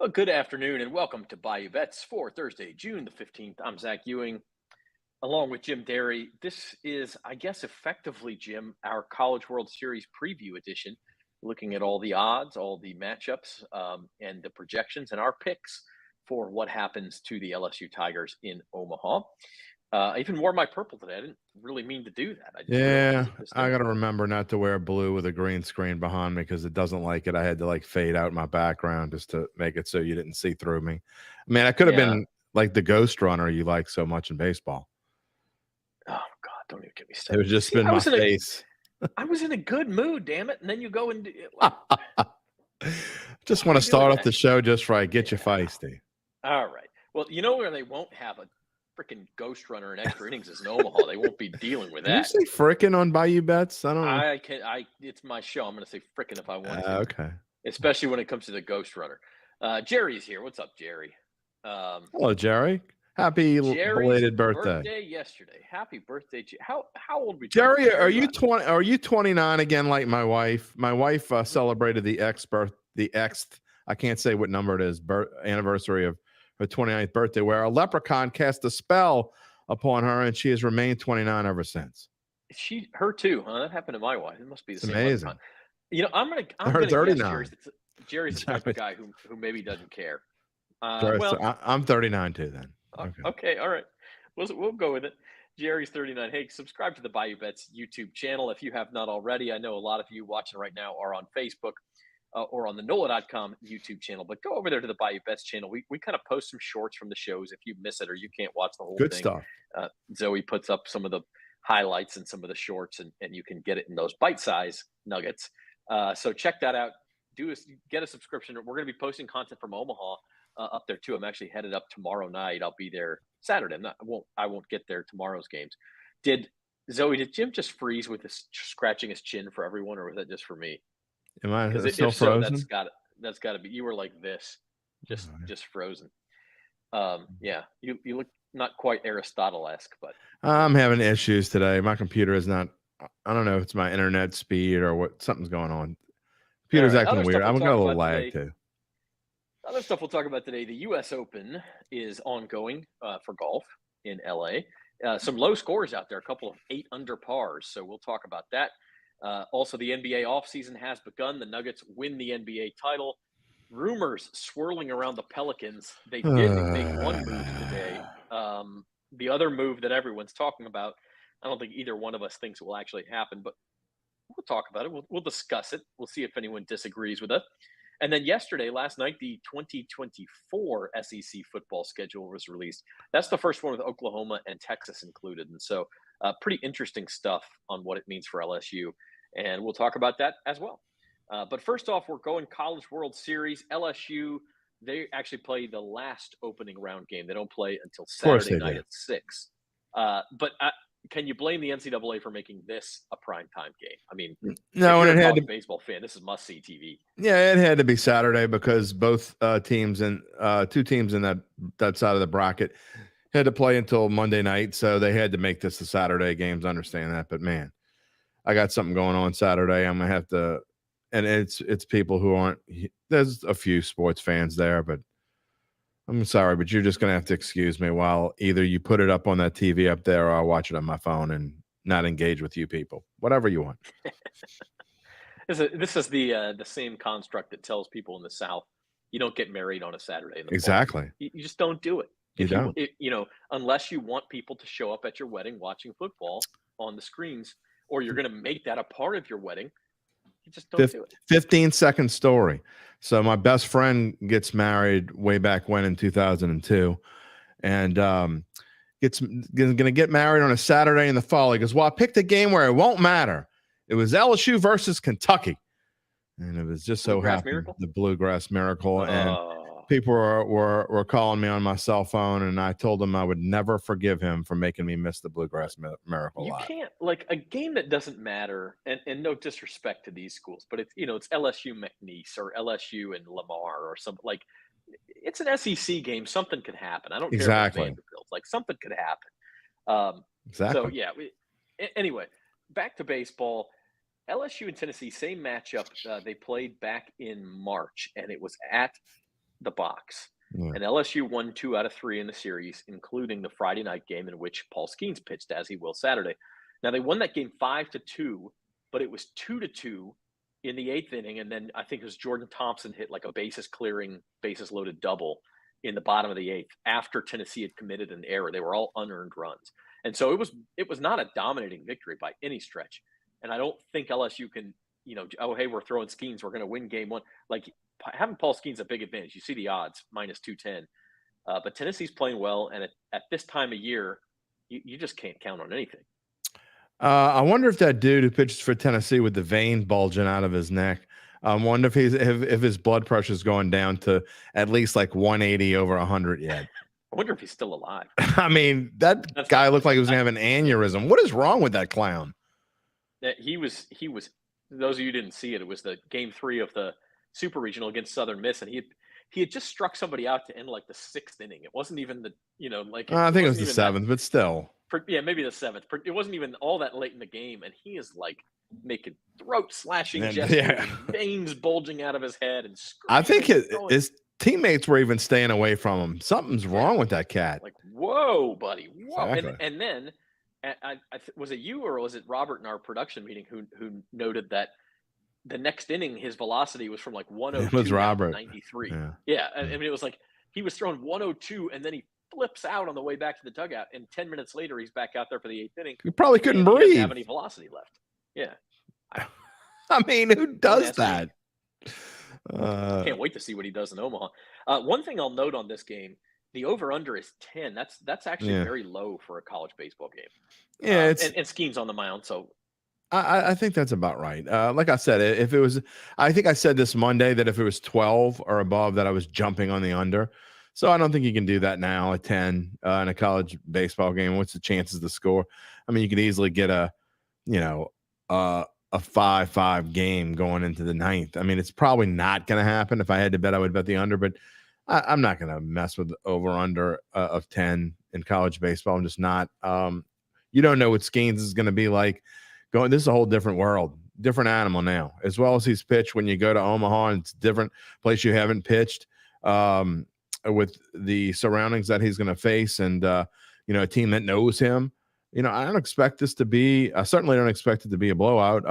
Well, good afternoon and welcome to Bayou Bets for Thursday, June the 15th. I'm Zach Ewing along with Jim Derry. This is, I guess, effectively, Jim, our College World Series preview edition, looking at all the odds, all the matchups, and the projections and our picks for what happens to the LSU Tigers in Omaha. I even wore my purple today. I didn't really mean to do that. I just Yeah, realized it this I day. gotta remember not to wear blue with a green screen behind me because it doesn't like it. I had to like fade out my background just to make it so you didn't see through me. I mean, I could have Yeah. been like the ghost runner you like so much in baseball. Oh God, don't even get me It started. would just See, been my face. I was in a good mood, damn it, and then you go and like, Just why are want to we doing start off that? the show just right, get you Yeah. feisty. All right. Well, you know where they won't have a freaking ghost runner in extra innings is in Omaha. They won't be dealing with Can you that. say frickin' on Bayou Bets? I don't know. I can. It's my show. I'm going to say frickin' if I want to, Okay. especially when it comes to the ghost runner. Jerry's here. What's up, Jerry? Um, Hello, Jerry. Happy Jerry's belated birthday. birthday yesterday. Happy birthday, How old we turning, Jerry, are Jerry? you 20? Are you 29 again, like my wife? My wife celebrated the Xth. I can't say what number it is. Anniversary of her 29th birthday, where a leprechaun cast a spell upon her, and she has remained 29 ever since. Her too, huh? That happened to my wife. It must be the It's same leprechaun. amazing. I'm Her gonna guess 39. Jerry's the type of guy who maybe doesn't care. So Well, I'm 39 too. Then okay. Okay, all right. We'll go with it. Jerry's 39. Hey, subscribe to the Bayou Bets YouTube channel if you have not already. I know a lot of you watching right now are on Facebook or on the NOLA.com YouTube channel, but go over there to the Bayou Bets channel. We kind of post some shorts from the shows if you miss it or you can't watch the whole Good thing. stuff. Zoe puts up some of the highlights and some of the shorts, and you can get it in those bite-size nuggets. So check that out. Get a subscription. We're going to be posting content from Omaha up there too. I'm actually headed up tomorrow night. I'll be there Saturday. I won't get there tomorrow's games. Did Jim just freeze with this scratching his chin for everyone, or was that just for me? Am I Because still if so, frozen? that's got to be. You were like this, Oh, just frozen. Yeah, you look not quite Aristotle-esque, but I'm having issues today. My computer is not. I don't know if it's my internet speed or what. Something's going on. all Computer's right. acting weird. I'm got a little lag too. Other stuff we'll talk about today. The U.S. Open is ongoing for golf in L.A. Some low scores out there, a couple of 8 under pars. So we'll talk about that. Also, the NBA offseason has begun. The Nuggets win the NBA title. Rumors swirling around the Pelicans. They did make one move today. The other move that everyone's talking about, I don't think either one of us thinks will actually happen, but we'll talk about it. We'll discuss it. We'll see if anyone disagrees with us. And then last night, the 2024 SEC football schedule was released. That's the first one with Oklahoma and Texas included. And so pretty interesting stuff on what it means for LSU. And we'll talk about that as well. But first off, we're going College World Series. LSU, they actually play the last opening round game. They don't play until Of course Saturday they night do. at 6. But can you blame the NCAA for making this a primetime game? I mean, if No, you're and a it had college to. baseball fan, this is must-see TV. Yeah, it had to be Saturday because both teams and two teams in that side of the bracket had to play until Monday night, so they had to make this a Saturday games. I understand that, but man, I got something going on Saturday. I'm gonna have to, and it's people who aren't. There's a few sports fans there, but I'm sorry, but you're just gonna have to excuse me while either you put it up on that TV up there, or I'll watch it on my phone and not engage with you people. Whatever you want. This is the same construct that tells people in the South you don't get married on a Saturday in the fall. Exactly. You just don't do it. You don't. Unless you want people to show up at your wedding watching football on the screens, or you're going to make that a part of your wedding, you just don't do it. 15-second story. So my best friend gets married way back when in 2002, and going to get married on a Saturday in the fall. He goes, well, I picked a game where it won't matter. It was LSU versus Kentucky. And it was just so Bluegrass happened, Miracle? the Bluegrass Miracle. And Oh, people were calling me on my cell phone, and I told them I would never forgive him for making me miss the Bluegrass Miracle you live. can't, like, a game that doesn't matter, and no disrespect to these schools, but it's LSU McNeese or LSU and Lamar or something. Like, it's an SEC game. Something could happen. I don't care if it's Exactly. Vanderbilt. Like, something could happen. So Exactly. yeah. Anyway, back to baseball. LSU and Tennessee, same matchup. They played back in March, and it was at the box. Yeah. And LSU won 2 out of 3 in the series, including the Friday night game in which Paul Skeens pitched, as he will Saturday. Now they won that game 5-2, but it was 2-2 in the 8th inning, and then I think it was Jordan Thompson hit like a bases clearing, bases loaded double in the bottom of the 8th after Tennessee had committed an error. They were all unearned runs, and so it was not a dominating victory by any stretch. And I don't think LSU can, oh hey, we're throwing Skeens, we're going to win game 1. Like having Paul Skeens a big advantage. You see the odds -210, but Tennessee's playing well, and at this time of year, you just can't count on anything. I wonder if that dude who pitches for Tennessee with the vein bulging out of his neck, I wonder if his blood pressure is going down to at least like 180 over 100 yet. I wonder if he's still alive. I mean, that guy looked like he was going to have an aneurysm. What is wrong with that clown? He was. Those of you who didn't see it, it was the game 3 of the Super Regional against Southern Miss, and he had just struck somebody out to end like the 6th inning. It wasn't even the I think it was the 7th, but still. Maybe the 7th. It wasn't even all that late in the game, and he is like making throat slashing gestures, and veins bulging out of his head, and I think his teammates were even staying away from him. Something's wrong with that cat. Like, whoa, buddy, whoa! Exactly. And then, was it you or was it Robert in our production meeting who noted that the next inning his velocity was from like 102 it was Robert. 93. Yeah. I mean, it was like he was throwing 102 and then he flips out on the way back to the dugout, and 10 minutes later he's back out there for the 8th inning. He probably couldn't breathe. He doesn't have any velocity left. Yeah. I mean, who does that? Can't wait to see what he does in Omaha. One thing I'll note on this game, the over-under is 10. That's actually very low for a college baseball game. Yeah, and Skeens on the mound, so I think that's about right. Like I said, if it was, I think I said this Monday that if it was 12 or above, that I was jumping on the under. So I don't think you can do that now at 10 in a college baseball game. What's the chances to score? I mean, you could easily get a 5-5 game going into the 9th. I mean, it's probably not going to happen. If I had to bet, I would bet the under, but I'm not going to mess with over under of 10 in college baseball. I'm just not. You don't know what Skeens is going to be like. This is a whole different world, different animal now, as well as he's pitched. When you go to Omaha, and it's a different place you haven't pitched, with the surroundings that he's going to face, and a team that knows him. I don't expect this to be. I certainly don't expect it to be a blowout.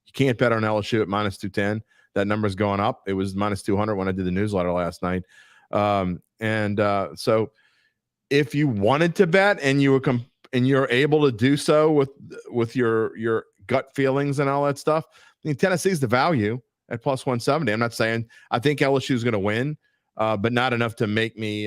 You can't bet on LSU at -210. That number's going up. It was -200 when I did the newsletter last night. So if you wanted to bet and you were and you're able to do so with your gut feelings and all that stuff, I mean, Tennessee's the value at +170. I'm not saying I think LSU is going to win, but not enough to make me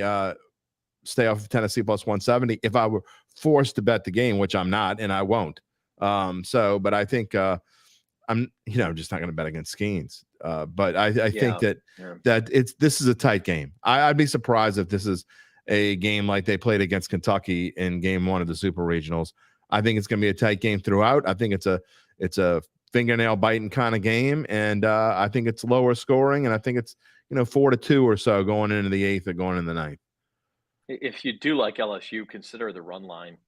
stay off of Tennessee +170 if I were forced to bet the game, which I'm not, and I won't. But I think I'm just not going to bet against Skeens. But I think that this is a tight game. I'd be surprised if this is a game like they played against Kentucky in game 1 of the Super Regionals. I think it's going to be a tight game throughout. I think it's a fingernail biting kind of game, and I think it's lower scoring, and I think it's 4-2 or so going into the 8th or going into the 9th. If you do like LSU, consider the run line.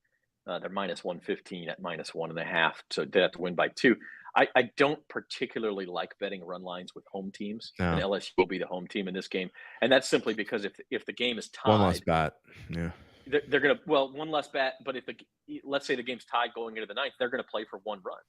They're -115 at -1.5, so they have to win by 2. I don't particularly like betting run lines with home teams, and LSU will be the home team in this game, and that's simply because if the game is tied, one less bat, they're gonna one less bat. But let's say the game's tied going into the 9th, they're gonna play for 1 run.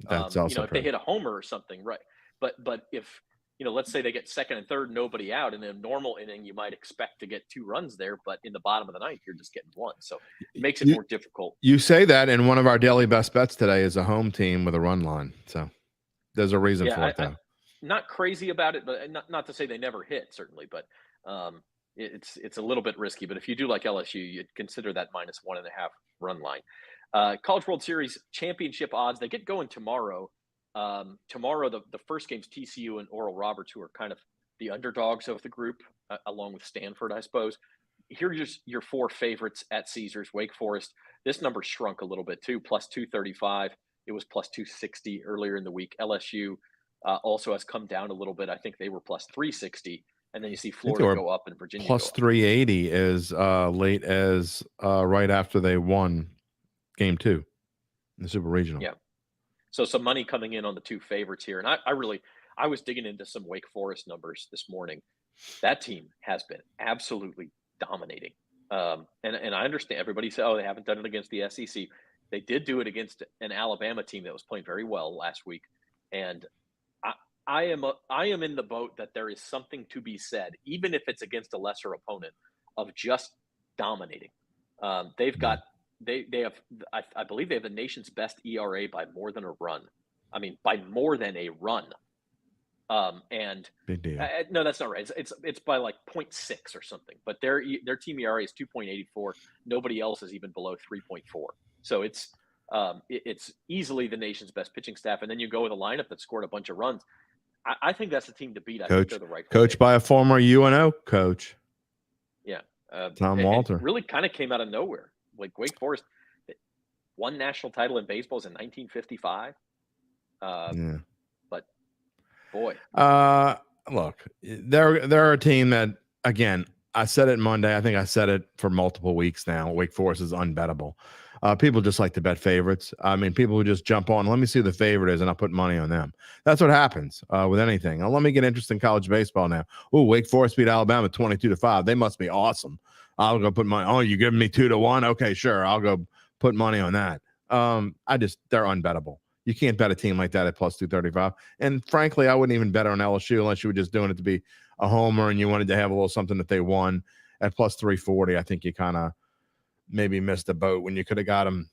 That's also if they hit a homer or something, right? But if let's say they get second and third, nobody out, in a normal inning, you might expect to get 2 runs there, but in the bottom of the 9th, you're just getting 1. So it makes it more difficult. You say that, and one of our daily best bets today is a home team with a run line. So there's a reason for it, though. I'm not crazy about it, but not to say they never hit, certainly, but it's a little bit risky. But if you do like LSU, you'd consider that -1.5 run line. College World Series championship odds, they get going tomorrow. Tomorrow, the first game's TCU and Oral Roberts, who are kind of the underdogs of the group, along with Stanford, I suppose. Here's your 4 favorites at Caesars. Wake Forest, this number shrunk a little bit too, +235. It was +260 earlier in the week. LSU also has come down a little bit. I think they were +360. And then you see Florida go up and Virginia +380 as late as right after they won game 2 in the Super Regional. Yeah. So some money coming in on the 2 favorites here. And I was digging into some Wake Forest numbers this morning. That team has been absolutely dominating. And I understand everybody said, oh, they haven't done it against the SEC. They did do it against an Alabama team that was playing very well last week. And I am in the boat that there is something to be said, even if it's against a lesser opponent, of just dominating. They've got they have I believe they have the nation's best ERA by more than a run. I mean, by more than a run. And Big deal. no, that's not right. It's by like 0.6 or something. But their team ERA is 2.84. Nobody else is even below 3.4. So it's easily the nation's best pitching staff. And then you go with a lineup that scored a bunch of runs. I think that's the team to beat. I think they're the right coach by a former UNO coach. Yeah, Tom Walter. It really kind of came out of nowhere. Like Wake Forest won national title in baseball in 1955. Yeah. But boy, look, they're a team that, again, I said it Monday. I think I said it for multiple weeks now. Wake Forest is unbettable. People just like to bet favorites. I mean, people who just jump on, let me see who the favorite is, and I'll put money on them. That's what happens with anything. Now, let me get interested in college baseball now. Oh, Wake Forest beat Alabama 22-5. They must be awesome. I'll go put money. Oh, you giving me 2-1? Okay, sure. I'll go put money on that. They're unbettable. You can't bet a team like that at plus 235. And frankly, I wouldn't even bet on LSU unless you were just doing it to be a homer and you wanted to have a little something that they won at plus 340. I think you kind of maybe missed the boat when you could have got them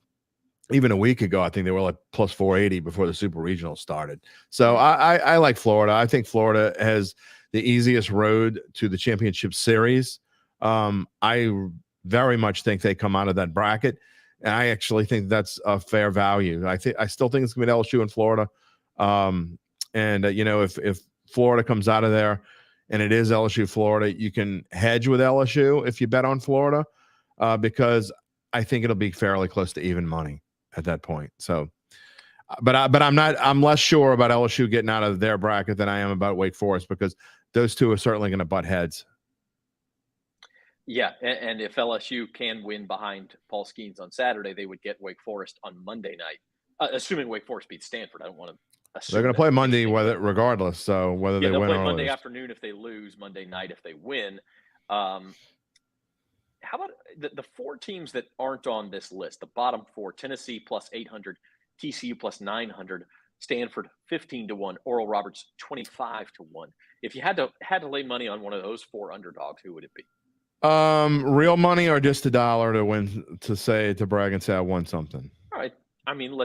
even a week ago. I think they were like plus 480 before the Super Regional started. So I like Florida. I think Florida has the easiest road to the championship series. I very much think they come out of that bracket. And I actually think that's a fair value. I still think it's going to be LSU and Florida. If Florida comes out of there and it is LSU Florida, you can hedge with LSU if you bet on Florida, because I think it'll be fairly close to even money at that point. So, I'm less sure about LSU getting out of their bracket than I am about Wake Forest, because those two are certainly going to butt heads. Yeah, and if LSU can win behind Paul Skeens on Saturday, they would get Wake Forest on Monday night, assuming Wake Forest beats Stanford. I don't want to assume they're going to play Monday regardless. So whether they win play or Monday lose. afternoon if they lose, Monday night if they win. How about the four teams that aren't on this list? The bottom four: Tennessee plus 800, TCU plus 900, Stanford 15-1, Oral Roberts 25-1. If you had to lay money on one of those four underdogs, who would it be? Real money or just $1 to win, to brag and say I won something? All right. I mean,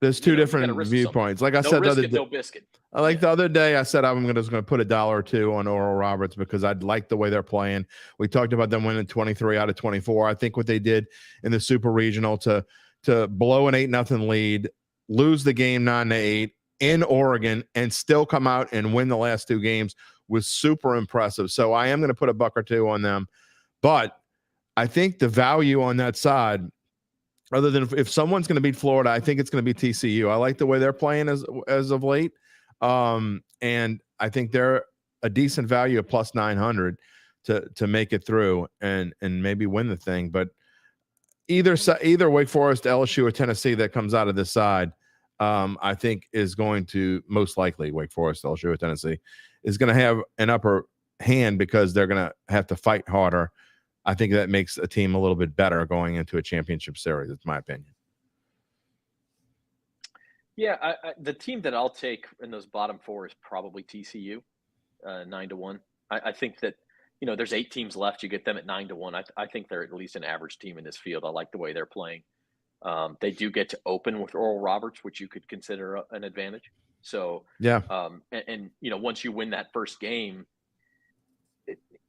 there's two different viewpoints. Like I said the other day, no biscuit. The other day I said I'm just going to put $1 or $2 on Oral Roberts because I'd like the way they're playing. We talked about them winning 23 out of 24. I think what they did in the Super Regional to blow an 8-0 lead, lose the game 9-8 in Oregon, and still come out and win the last two games was super impressive. So I am going to put $1 or $2 on them. But I think the value on that side, other than if someone's going to beat Florida, I think it's going to be TCU. I like the way they're playing as of late. And I think they're a decent value of plus 900 to make it through and maybe win the thing. But either Wake Forest, LSU, or Tennessee that comes out of this side, I think is going to most likely Wake Forest, LSU, or Tennessee is going to have an upper hand because they're going to have to fight harder. I think that makes a team a little bit better going into a championship series. That's my opinion. Yeah, the team that I'll take in those bottom four is probably TCU, 9-1. I think that, there's 8 teams left. You get them at 9-1. I think they're at least an average team in this field. I like the way they're playing. They do get to open with Oral Roberts, which you could consider an advantage. So, yeah. Once you win that first game,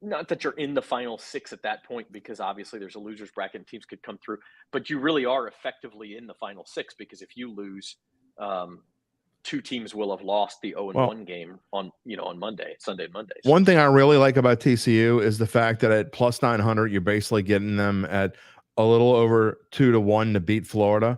not that you're in the final 6 at that point, because obviously there's a loser's bracket and teams could come through, but you really are effectively in the final 6, because if you lose, 2 teams will have lost the 0-1 game on Sunday and Monday. So. One thing I really like about TCU is the fact that at plus 900, you're basically getting them at a little over 2-1 to beat Florida.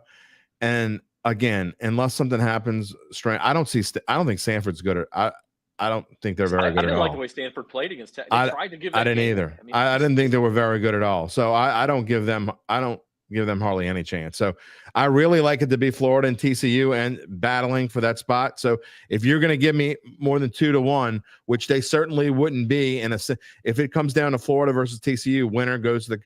And again, unless something happens strange, I don't think Stanford's good at. I don't think they're very good at all. I didn't like the way Stanford played against. They tried to give. I didn't either. I didn't think they were very good at all. So I don't give them. I don't give them hardly any chance. So I really like it to be Florida and TCU and battling for that spot. So if you're going to give me more than 2-1, which they certainly wouldn't be if it comes down to Florida versus TCU, winner goes to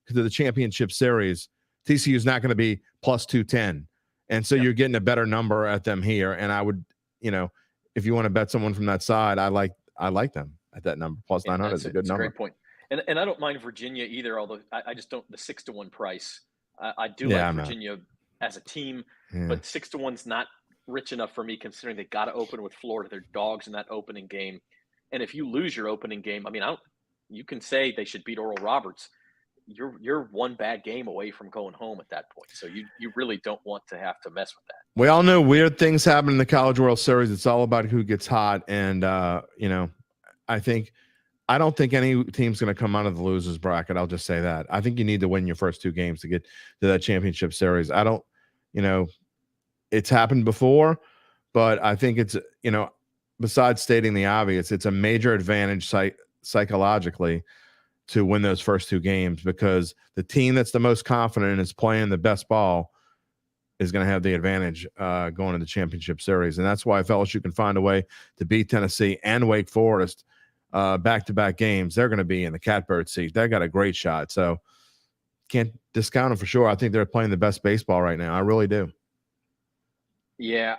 the championship series. TCU is not going to be plus 210. And so you're getting a better number at them here. And I would, if you want to bet someone from that side, I like them at that number. Plus 900 is a good number. Great point. And I don't mind Virginia either, although I just don't, the 6-1 price. I do like Virginia as a team, but 6-1's not rich enough for me considering they got to open with Florida. They're dogs in that opening game. And if you lose your opening game, I mean, you can say they should beat Oral Roberts. You're one bad game away from going home at that point. So you really don't want to have to mess with that. We all know weird things happen in the College World Series. It's all about who gets hot. And, I don't think any team's going to come out of the losers bracket. I'll just say that. I think you need to win your first 2 games to get to that championship series. I don't, it's happened before, but I think it's, besides stating the obvious, it's a major advantage psychologically to win those first 2 games, because the team that's the most confident and is playing the best ball is going to have the advantage going into the championship series. And that's why if LSU can find a way to beat Tennessee and Wake Forest back-to-back games, they're going to be in the catbird seat. They got a great shot. So can't discount them for sure. I think they're playing the best baseball right now. I really do. Yeah,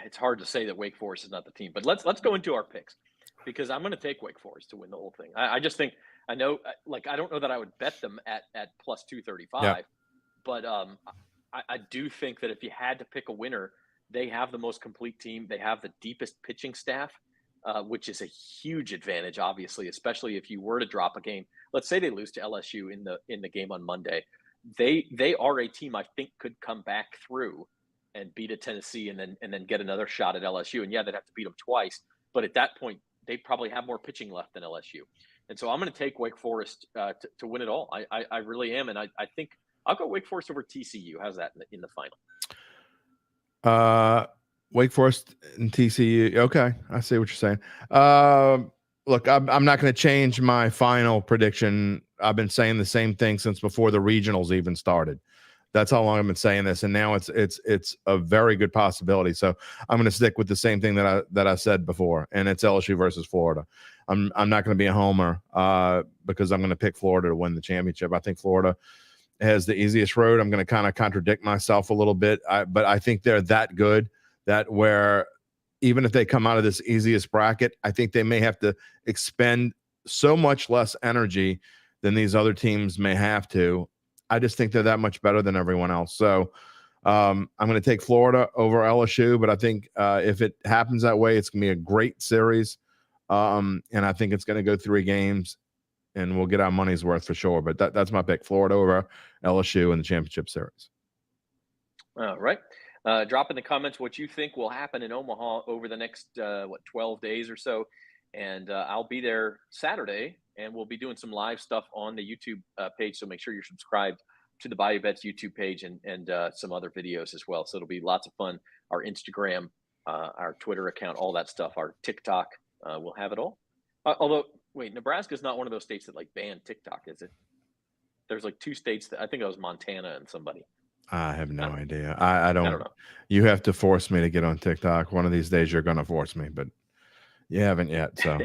it's hard to say that Wake Forest is not the team, but let's go into our picks, because I'm going to take Wake Forest to win the whole thing. I just think, I know, I don't know that I would bet them at plus 235, but I do think that if you had to pick a winner, they have the most complete team. They have the deepest pitching staff, which is a huge advantage, obviously, especially if you were to drop a game. Let's say they lose to LSU in the game on Monday. They are a team I think could come back through and beat a Tennessee and then get another shot at LSU. And they'd have to beat them twice. But at that point, they probably have more pitching left than LSU. And so I'm going to take Wake Forest to win it all. I really am. And I think I'll go Wake Forest over TCU. How's that in the final? Wake Forest and TCU. Okay, I see what you're saying. Look, I'm not going to change my final prediction. I've been saying the same thing since before the regionals even started. That's how long I've been saying this, and now it's a very good possibility. So I'm going to stick with the same thing that I said before, and it's LSU versus Florida. I'm not going to be a homer because I'm going to pick Florida to win the championship. I think Florida has the easiest road. I'm going to kind of contradict myself a little bit, but I think they're that good that where even if they come out of this easiest bracket, I think they may have to expend so much less energy than these other teams may have to. I just think they're that much better than everyone else. So I'm going to take Florida over LSU, but I think if it happens that way, it's going to be a great series. And I think it's going to go 3 games and we'll get our money's worth for sure. But that's my pick, Florida over LSU in the championship series. All right. Drop in the comments what you think will happen in Omaha over the next, 12 days or so. And I'll be there Saturday, and we'll be doing some live stuff on the YouTube page. So make sure you're subscribed to the Bayou Bets YouTube page and some other videos as well. So it'll be lots of fun. Our Instagram, our Twitter account, all that stuff, our TikTok, we'll have it all. Although, wait, Nebraska's not one of those states that banned TikTok, is it? There's 2 states that I think it was Montana and somebody. I have no idea. I don't know. You have to force me to get on TikTok. One of these days you're going to force me, but you haven't yet. So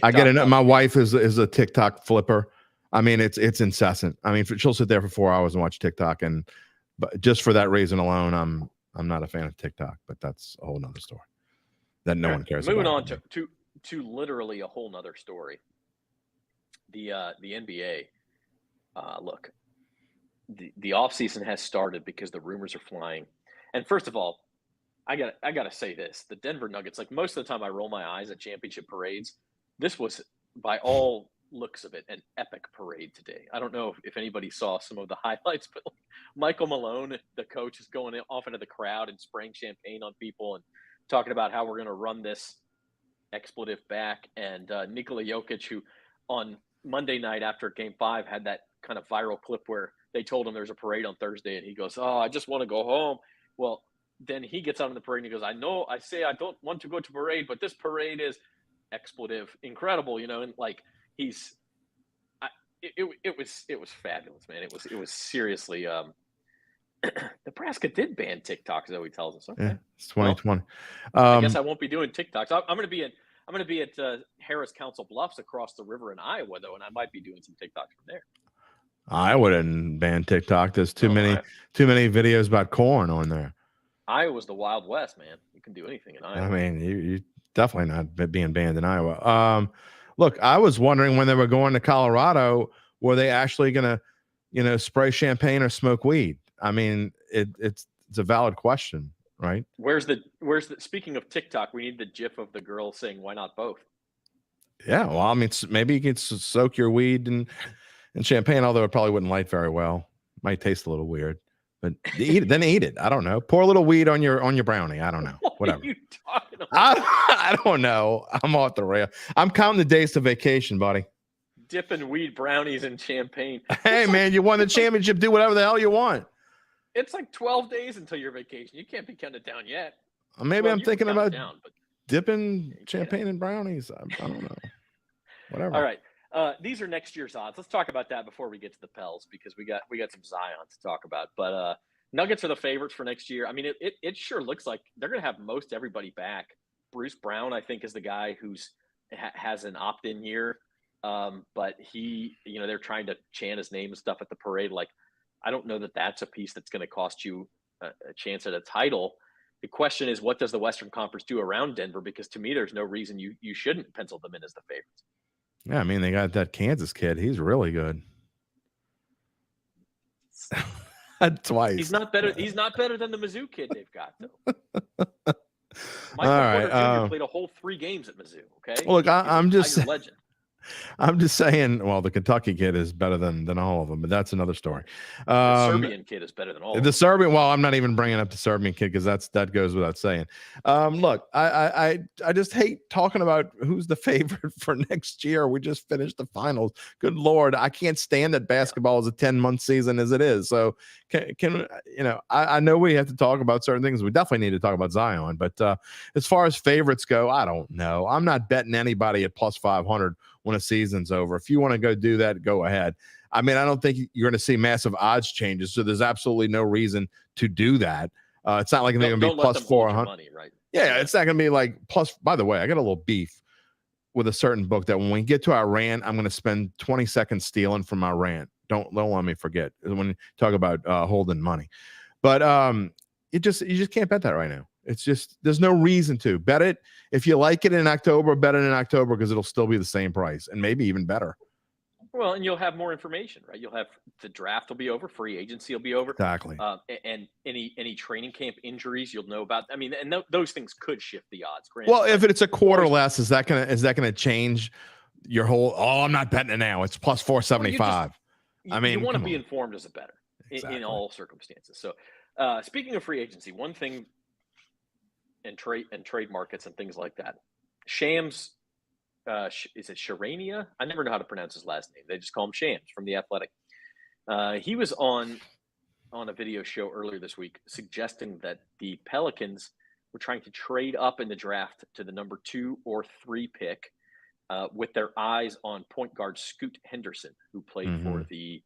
I get it. My wife is a TikTok flipper. I mean, it's incessant. I mean, she'll sit there for 4 hours and watch TikTok, but just for that reason alone, I'm not a fan of TikTok. But that's a whole nother story that no one cares about. Moving on to literally a whole nother story. The NBA. Look, the offseason has started because the rumors are flying. And first of all, I gotta say this: the Denver Nuggets. Most of the time, I roll my eyes at championship parades. This was, by all looks of it, an epic parade today. I don't know if anybody saw some of the highlights, but Michael Malone, the coach, is going off into the crowd and spraying champagne on people and talking about how we're going to run this expletive back. And Nikola Jokic, who on Monday night after Game 5 had that kind of viral clip where they told him there's a parade on Thursday, and he goes, "Oh, I just want to go home." Well, then he gets out on the parade and he goes, I say I don't want to go to parade, but this parade is expletive, incredible, and it was fabulous, man. It was seriously. Nebraska did ban TikTok, Zoe tells us. Okay, Yeah, it's 2020. I guess I won't be doing TikToks. I'm going to be at Harris Council Bluffs across the river in Iowa, though, and I might be doing some TikToks from there. I wouldn't ban TikTok. There's too many videos about corn on there. Iowa's the Wild West, man. You can do anything in Iowa. I mean, you definitely not being banned in Iowa. Look, I was wondering when they were going to Colorado, were they actually going to, spray champagne or smoke weed? I mean, it's a valid question, right? Where's the speaking of TikTok, we need the GIF of the girl saying, "Why not both?" Yeah, well, I mean, maybe you could soak your weed in champagne, although it probably wouldn't light very well. Might taste a little weird, but eat it. I don't know. Pour a little weed on your brownie. I don't know. Whatever. What are you talking about? I don't know. I'm off the rail. I'm counting the days to vacation, buddy. Dipping weed brownies in champagne. Hey, man, you won the championship. Do whatever the hell you want. It's like 12 days until your vacation. You can't be counting it down yet. Maybe I'm thinking about but dipping champagne in brownies. I don't know. Whatever. All right. These are next year's odds. Let's talk about that before we get to the Pels, because we got some Zion to talk about. But Nuggets are the favorites for next year. I mean, it sure looks like they're going to have most everybody back. Bruce Brown, I think, is the guy who's has an opt-in year. But he, they're trying to chant his name and stuff at the parade. Like, I don't know that that's a piece that's going to cost you a chance at a title. The question is, what does the Western Conference do around Denver? Because to me, there's no reason you shouldn't pencil them in as the favorites. Yeah, I mean, they got that Kansas kid. He's really good. Twice. He's not better. He's not better than the Mizzou kid they've got, though. Michael Porter Jr. played a whole 3 games at Mizzou. Okay. Look, I'm just legend. I'm just saying, well, the Kentucky kid is better than all of them, but that's another story. The Serbian kid is better than all of them. The Serbian, well, I'm not even bringing up the Serbian kid because that goes without saying. Look, I just hate talking about who's the favorite for next year. We just finished the finals. Good Lord, I can't stand that basketball is a 10-month season as it is. So can I know we have to talk about certain things. We definitely need to talk about Zion, but as far as favorites go, I don't know. I'm not betting anybody at plus 500 when a season's over. If you want to go do that, go ahead. I mean, I don't think you're going to see massive odds changes, so there's absolutely no reason to do that. It's not like they're going to be plus 400. Money, right? Yeah, it's not going to be like plus. By the way, I got a little beef with a certain book that when we get to our rant, I'm going to spend 20 seconds stealing from my rant. Don't let me forget when you talk about holding money. But you just can't bet that right now. It's just there's no reason to bet it. If you like it in October, bet it in October because it'll still be the same price and maybe even better. Well, and you'll have more information, right? You'll have the draft will be over, free agency will be over, exactly, and any training camp injuries you'll know about. I mean, and those things could shift the odds. Granted, well, if it's a quarter less, is that gonna change your whole? Oh, I'm not betting it now. It's plus 475. I mean, you want to be informed as a bettor in all circumstances. So, speaking of free agency, one thing. And trade markets and things like that. Shams, is it Sharania? I never know how to pronounce his last name. They just call him Shams from The Athletic. He was on a video show earlier this week suggesting that the Pelicans were trying to trade up in the draft to the number 2 or 3 pick with their eyes on point guard Scoot Henderson, who played for the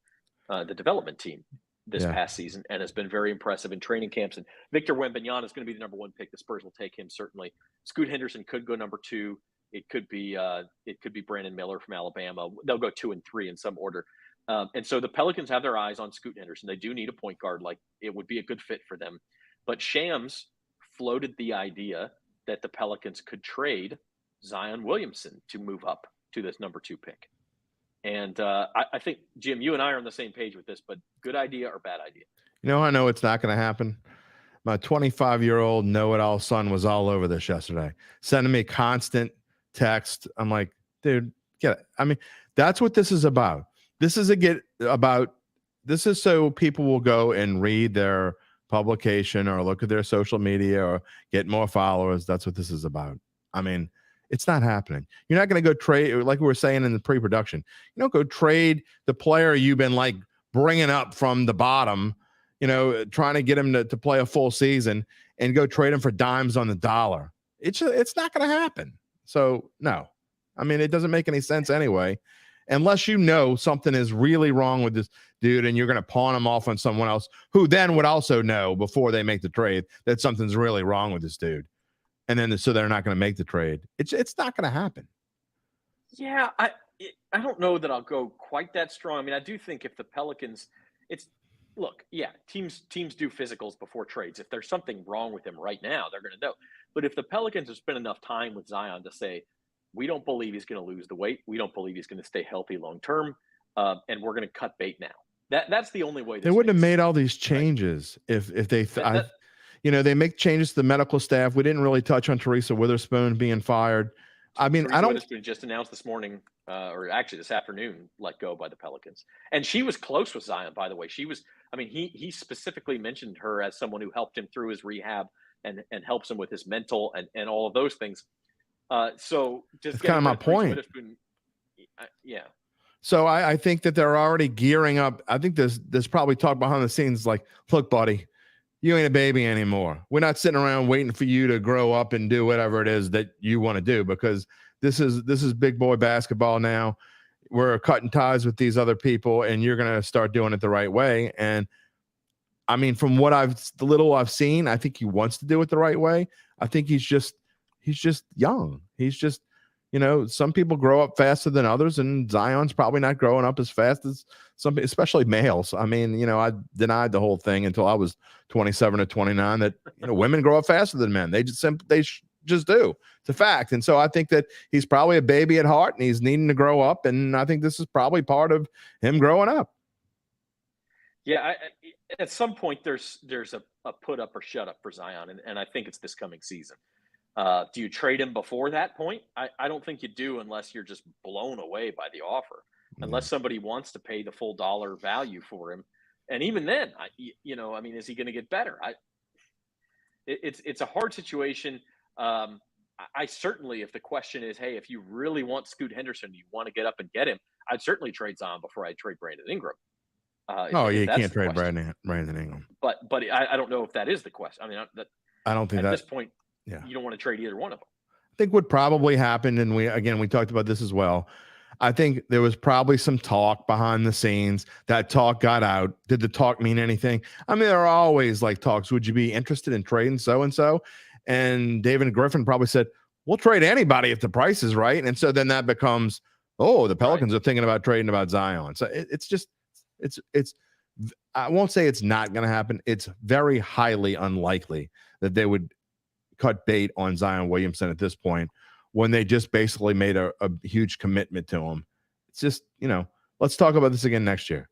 development team this past season and has been very impressive in training camps. And Victor Wembanyama is going to be the number 1 pick. The Spurs will take him certainly. Scoot Henderson could go number 2. It could be Brandon Miller from Alabama. They'll go 2 and 3 in some order. And so the Pelicans have their eyes on Scoot Henderson. They do need a point guard. Like, it would be a good fit for them. But Shams floated the idea that the Pelicans could trade Zion Williamson to move up to this number 2 pick. And I think, Jim, you and I are on the same page with this, but good idea or bad idea? I know it's not going to happen. My 25-year-old know-it-all son was all over this yesterday, sending me constant text. I'm like, dude, get it. I mean, that's what this is about. This is so people will go and read their publication or look at their social media or get more followers. That's what this is about. I mean, it's not happening. You're not going to go trade, like we were saying in the pre-production. You don't go trade the player you've been like bringing up from the bottom, trying to get him to play a full season and go trade him for dimes on the dollar. It's not going to happen. So no, I mean, it doesn't make any sense anyway. unless you know something is really wrong with this dude and you're going to pawn him off on someone else who then would also know before they make the trade that something's really wrong with this dude. And then so they're not going to make the trade. It's not going to happen. Yeah, I don't know that I'll go quite that strong. I mean, I do think if the Pelicans, look, yeah, teams do physicals before trades. If there's something wrong with him right now, they're going to know. But if the Pelicans have spent enough time with Zion to say, we don't believe he's going to lose the weight, we don't believe he's going to stay healthy long term, and we're going to cut bait now. That's the only way. They wouldn't have made all these changes if they. They make changes to the medical staff. We didn't really touch on Teresa Witherspoon being fired. I mean, Teresa Witherspoon just announced this morning, or actually this afternoon, let go by the Pelicans, and she was close with Zion. By the way, she was. I mean, he specifically mentioned her as someone who helped him through his rehab and helps him with his mental and all of those things. So just that's kind of my point. Yeah. So I think that they're already gearing up. I think there's probably talk behind the scenes like, look, buddy, you ain't a baby anymore. We're not sitting around waiting for you to grow up and do whatever it is that you want to do, because this is big boy basketball now. We're cutting ties with these other people, and you're going to start doing it the right way. And I mean, from what the little I've seen, I think he wants to do it the right way. I think he's just young. He's just, some people grow up faster than others, and Zion's probably not growing up as fast as some, especially males. I mean, I denied the whole thing until I was 27 or 29 that women grow up faster than men. They just do. It's a fact. And so I think that he's probably a baby at heart, and he's needing to grow up. And I think this is probably part of him growing up. Yeah, at some point there's a put up or shut up for Zion, and I think it's this coming season. Do you trade him before that point? I don't think you do unless you're just blown away by the offer, unless somebody wants to pay the full dollar value for him. And even then, I mean, is he going to get better? It's a hard situation. I certainly, if the question is, hey, if you really want Scoot Henderson, you want to get up and get him, I'd certainly trade Zion before I trade Brandon Ingram. You can't trade Brandon Ingram. But I don't know if that is the question. I mean, I don't think at this point, yeah, you don't want to trade either one of them. I think what probably happened, and we talked about this as well. I think there was probably some talk behind the scenes. That talk got out. Did the talk mean anything? I mean, there are always like talks. Would you be interested in trading so-and-so? And David Griffin probably said, we'll trade anybody if the price is right. And so then that becomes, the Pelicans are thinking about trading about Zion. So it's I won't say it's not going to happen. It's very highly unlikely that they would cut bait on Zion Williamson at this point when they just basically made a huge commitment to him. It's just, let's talk about this again next year.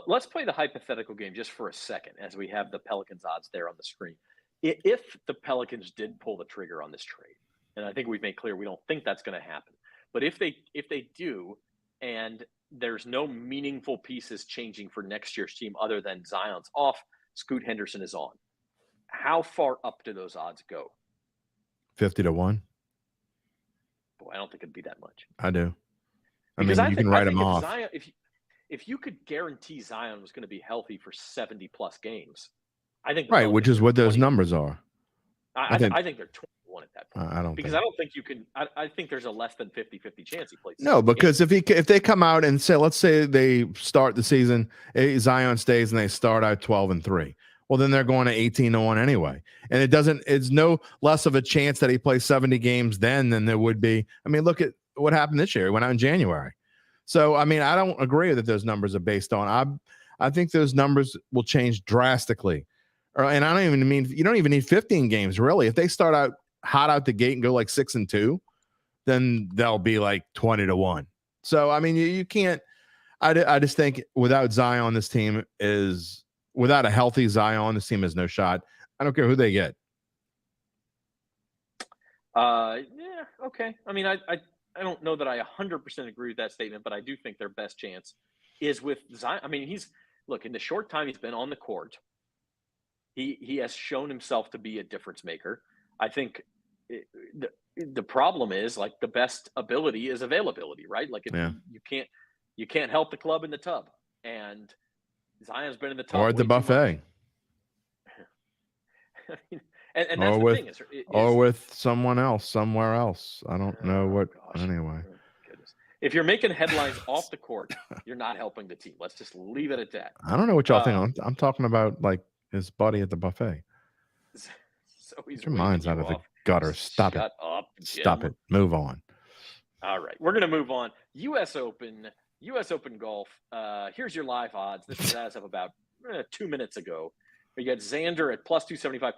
Let's play the hypothetical game just for a second as we have the Pelicans odds there on the screen. If the Pelicans did pull the trigger on this trade, and I think we've made clear we don't think that's going to happen, but if they do, and there's no meaningful pieces changing for next year's team other than Zion's off, Scoot Henderson is on. How far up do those odds go? 50-1. Boy, I don't think it'd be that much. I do. Because you can write him off. Zion, if you could guarantee Zion was going to be healthy for 70 plus games, I think which is what those numbers are. I think they're 21 at that point. I don't because I don't think you can. I think there's a less than 50-50 chance he plays. No, because if they come out and say, let's say they start the season, Zion stays and they start out 12-3. Well, then they're going to 18-1 anyway. And it's no less of a chance that he plays 70 games then than there would be. I mean, look at what happened this year. He went out in January. So, I mean, I don't agree that those numbers are based on. I think those numbers will change drastically. And I don't even mean, you don't even need 15 games, really. If they start out hot out the gate and go like 6-2, then they'll be like 20-1. So, I mean, you can't. I just think without Zion, this team is. Without a healthy Zion, this team has no shot. I don't care who they get. Yeah, okay. I mean, I don't know that I 100% agree with that statement, but I do think their best chance is with Zion. I mean, in the short time he's been on the court, he has shown himself to be a difference maker. I think the problem is like the best ability is availability, right? Like you can't help the club in the tub, and Zion's been in the top or at the buffet. and that's the thing or with someone else somewhere else. I don't know what. Gosh. Anyway, Goodness. If you're making headlines off the court, you're not helping the team. Let's just leave it at that. I don't know what y'all think. I'm talking about like his buddy at the buffet. So he's Get your minds out of the gutter. Stop Shut up, Jim. Stop it. Move on. All right, we're gonna move on. U.S. Open golf. Here's your live odds. This is as of about 2 minutes ago. We got Xander at plus 275.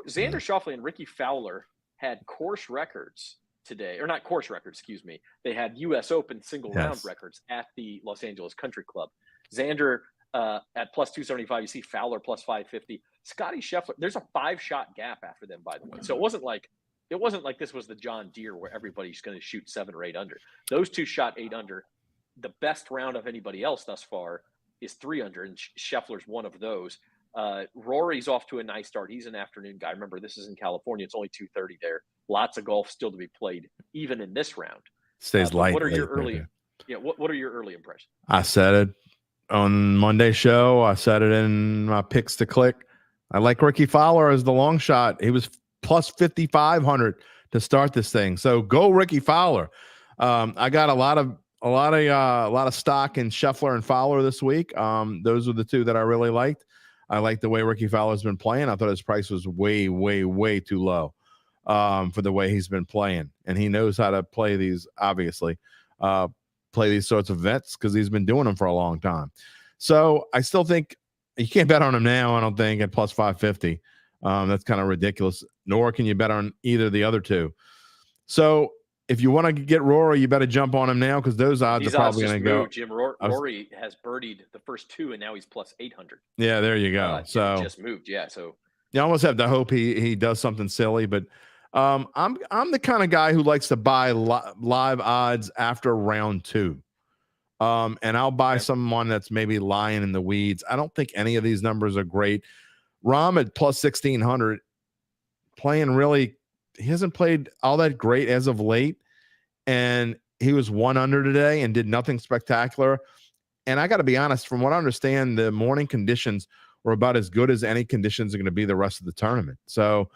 Xander Schauffele and Ricky Fowler had course records today, or not course records, excuse me. They had U.S. Open single round records at the Los Angeles Country Club. Xander at plus 275. You see Fowler plus 550. Scotty Scheffler. There's a 5-shot gap after them, by the way. So it wasn't like this was the John Deere where everybody's going to shoot 7 or 8 under. Those two shot 8 under. The best round of anybody else thus far is 3 under, and Scheffler's one of those. Rory's off to a nice start. He's an afternoon guy. Remember, this is in California. It's only 2:30 there. Lots of golf still to be played, even in this round. Stays light. What are your early? Yeah, what are your early impressions? I said it on Monday's show. I said it in my picks to click. I like Ricky Fowler as the long shot. He was plus 5,500 to start this thing. So go Ricky Fowler. I got a lot of stock in Scheffler and Fowler this week. Those were the two that I really liked. I like the way Ricky Fowler's been playing. I thought his price was way, way, way too low for the way he's been playing. And he knows how to play these, obviously, play these sorts of events because he's been doing them for a long time. So I still think you can't bet on him now, I don't think, at plus 550. That's kind of ridiculous. Nor can you bet on either of the other two. So if you want to get Rory, you better jump on him now because those odds are probably going to go. Jim, Rory has birdied the first 2, and now he's plus 800. Yeah, there you go. So just moved. Yeah, so you almost have to hope he does something silly. But I'm the kind of guy who likes to buy live odds after round 2. And I'll buy someone that's maybe lying in the weeds. I don't think any of these numbers are great. Rahm at plus 1,600, playing really. He hasn't played all that great as of late, and he was 1 under today and did nothing spectacular. And I got to be honest, from what I understand, the morning conditions were about as good as any conditions are going to be the rest of the tournament. So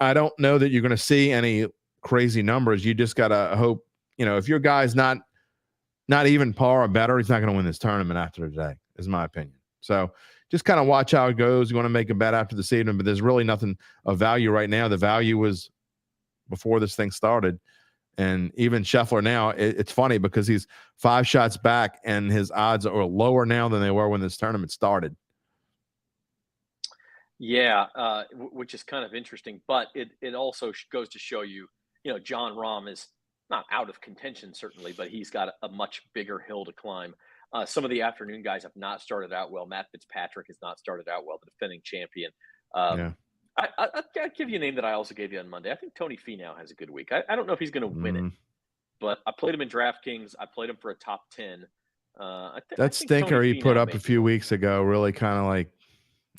I don't know that you're going to see any crazy numbers. You just got to hope, if your guy's not even par or better, he's not going to win this tournament after today, is my opinion. So just kind of watch how it goes. You want to make a bet after this evening, but there's really nothing of value right now. The value was before this thing started. And even Scheffler now, it's funny because he's 5 shots back and his odds are lower now than they were when this tournament started. Yeah, which is kind of interesting. But it also goes to show you, Jon Rahm is not out of contention, certainly, but he's got a much bigger hill to climb. Some of the afternoon guys have not started out well. Matt Fitzpatrick has not started out well, the defending champion. I'll give you a name that I also gave you on Monday. I think Tony Finau has a good week. I don't know if he's going to win it, but I played him in DraftKings. I played him for a top 10. That stinker he put up a few weeks ago really kind of like,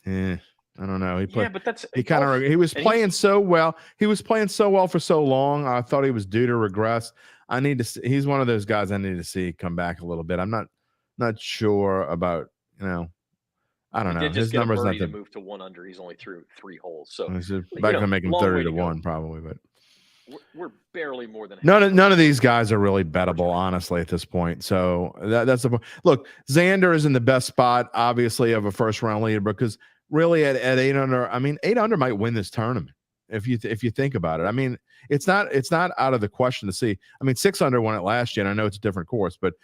I don't know. He was playing so well. He was playing so well for so long. I thought he was due to regress. He's one of those guys I need to see come back a little bit. I'm not sure about, I don't know. His numbers not to move to 1 under. He's only through 3 holes. So back to make him 30 to 1 probably, but we're barely more than none of these guys are really bettable, honestly, at this point. So that's the point. Look, Xander is in the best spot, obviously, of a first round leader because really at 8 under, 8 under might win this tournament if you think about it. It's not out of the question to see. 6 under won it last year, and I know it's a different course, but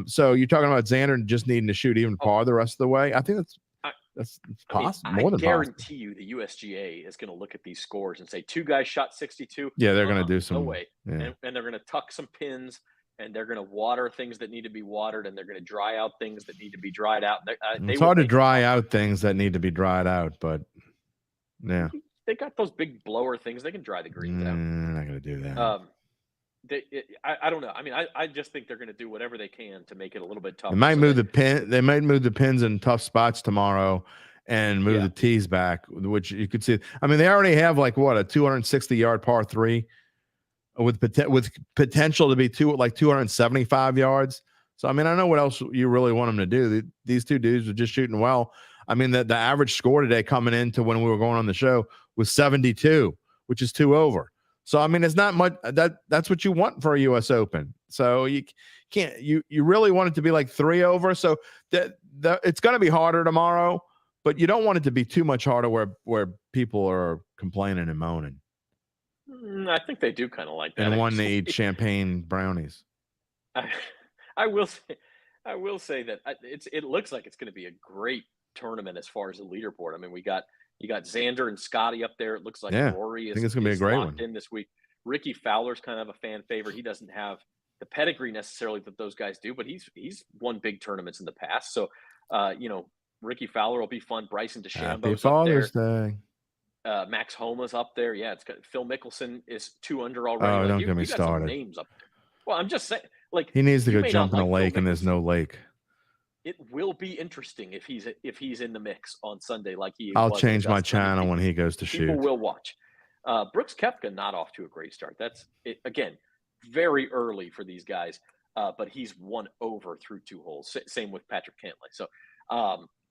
so you're talking about Xander just needing to shoot even par the rest of the way. I think that's possible. More than guarantee you the USGA is going to look at these scores and say 2 guys shot 62. Yeah, they're going to do some. No way. Yeah. And they're going to tuck some pins, and they're going to water things that need to be watered, and they're going to dry out things that need to be dried out. It's hard to dry out things that need to be dried out, but yeah. They got those big blower things. They can dry the greens out. They're not going to do that. I don't know. I just think they're going to do whatever they can to make it a little bit tougher. They might move the pins in tough spots tomorrow and move the tees back, which you could see. They already have like a 260-yard par 3 with potential to be 275 yards. So I don't know what else you really want them to do. These two dudes are just shooting well. The average score today coming into when we were going on the show was 72, which is 2 over. So it's not much. That's what you want for a U.S. Open. So you can't. You really want it to be like 3 over. So that it's going to be harder tomorrow, but you don't want it to be too much harder where people are complaining and moaning. I think they do kind of like that. And one they eat champagne brownies. I will say that it looks like it's going to be a great tournament as far as the leaderboard. I mean, you got Xander and Scotty up there. It looks like Rory I think it's going to be a great one in this week. Ricky Fowler's kind of a fan favorite. He doesn't have the pedigree necessarily that those guys do, but he's won big tournaments in the past. So, Ricky Fowler will be fun. Bryson DeChambeau's up there. Day. Max Homa's up there. Yeah, it's got Phil Mickelson is 2 under already. Oh, don't get me started. Names up there. Well, I'm just saying, like, he needs to go jump in a lake, and there's no lake. It will be interesting if he's in the mix on Sunday, like he. I'll change my channel when he goes to shoot. People will watch. Brooks Koepka not off to a great start. That's it, again, very early for these guys, but he's 1 over through 2 holes. Same with Patrick Cantlay. So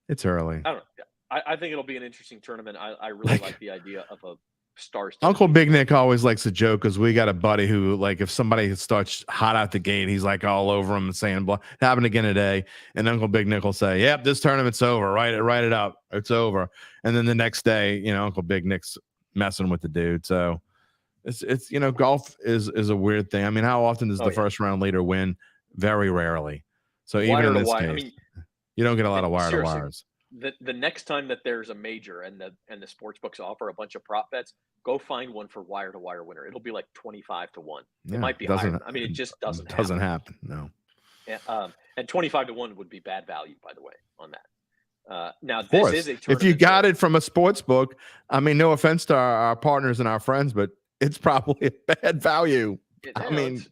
it's early. I don't know. I think it'll be an interesting tournament. I really like the idea of a stars. Uncle Big Nick always likes to joke because we got a buddy who, like, if somebody starts hot out the gate, he's like all over him and saying, blah. It happened again today. And Uncle Big Nick will say, yep, this tournament's over. Write it up. It's over. And then the next day, Uncle Big Nick's messing with the dude. So it's golf is a weird thing. I mean, how often does the first round leader win? Very rarely. So even in this case, you don't get a lot of wire to wires. The next time that there's a major and the sports books offer a bunch of prop bets, go find one for wire to wire winner. It'll be like 25 to 1. It might be higher. I mean, it just doesn't happen. No. Yeah, and 25 to 1 would be bad value, by the way, on that. Now, this is a tournament. If you got it from a sports book, I mean, no offense to our partners and our friends, but it's probably a bad value. I mean,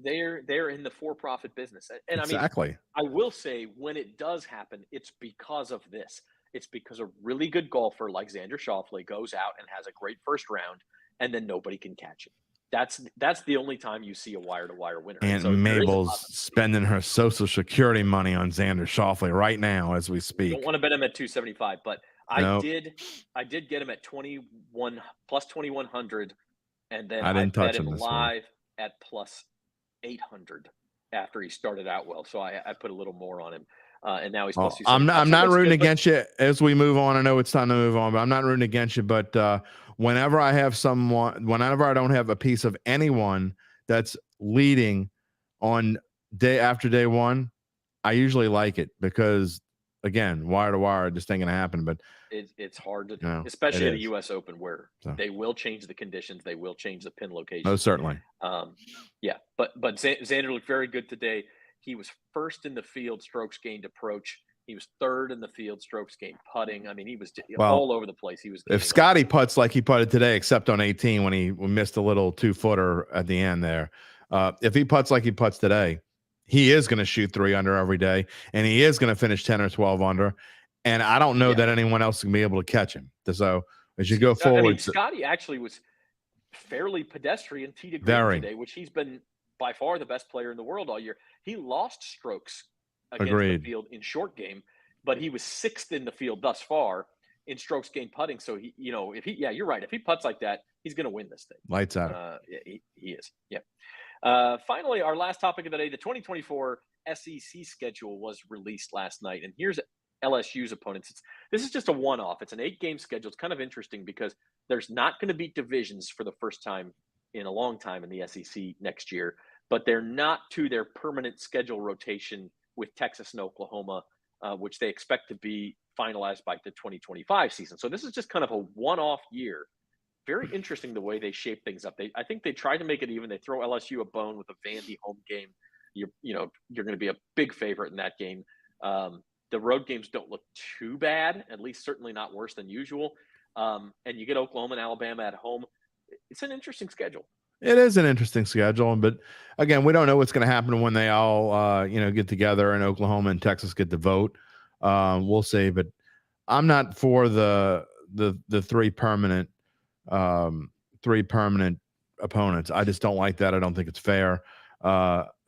they're in the for-profit business, and exactly. I will say, when it does happen, it's because of this. It's because a really good golfer like Xander Schauffele goes out and has a great first round, and then nobody can catch it. That's the only time you see a wire-to-wire winner. And so Mabel's spending her Social Security money on Xander Schauffele right now as we speak. I don't want to bet him at 275, but I did get him at 21 plus 2100. And then I bet him live at plus 800 after he started out well. So I put a little more on him. And now he's plus 275. I'm not rooting against you as we move on. I know it's time to move on, but I'm not rooting against you. But whenever I don't have a piece of anyone that's leading on day after day one, I usually like it because, again, wire to wire just ain't going to happen. But it's hard to, especially at a U.S. Open where they will change the conditions, they will change the pin location. Oh, certainly. But Xander looked very good today. He was first in the field strokes gained approach. He was third in the field strokes gained putting. I mean, he was all over the place. He was. If Scotty putts like he putted today, except on 18 when he missed a little 2-footer at the end there, if he putts like he putts today, he is going to shoot 3 under every day, and he is going to finish 10 or 12 under. And I don't know that anyone else can be able to catch him. So as you go forward, Scotty actually was fairly pedestrian tee to green today, which he's been by far the best player in the world all year. He lost strokes against the field in short game, but he was 6th in the field thus far in strokes gained putting. So you're right. If he putts like that, he's going to win this thing. Lights out. He is. Yeah. Finally, our last topic of the day: the 2024 SEC schedule was released last night, and here's LSU's opponents. This is just a one-off. It's an 8-game schedule. It's kind of interesting because there's not going to be divisions for the first time in a long time in the SEC next year, but they're not to their permanent schedule rotation with Texas and Oklahoma, which they expect to be finalized by the 2025 season. So this is just kind of a one-off year. Very interesting the way they shape things up. I think they try to make it even. They throw LSU a bone with a Vandy home game. You're going to be a big favorite in that game. The road games don't look too bad, at least certainly not worse than usual. And you get Oklahoma and Alabama at home. It's an interesting schedule. It is an interesting schedule, but again, we don't know what's going to happen when they all, get together and Oklahoma and Texas get the vote. We'll see, but I'm not for the 3 permanent opponents. I just don't like that. I don't think it's fair.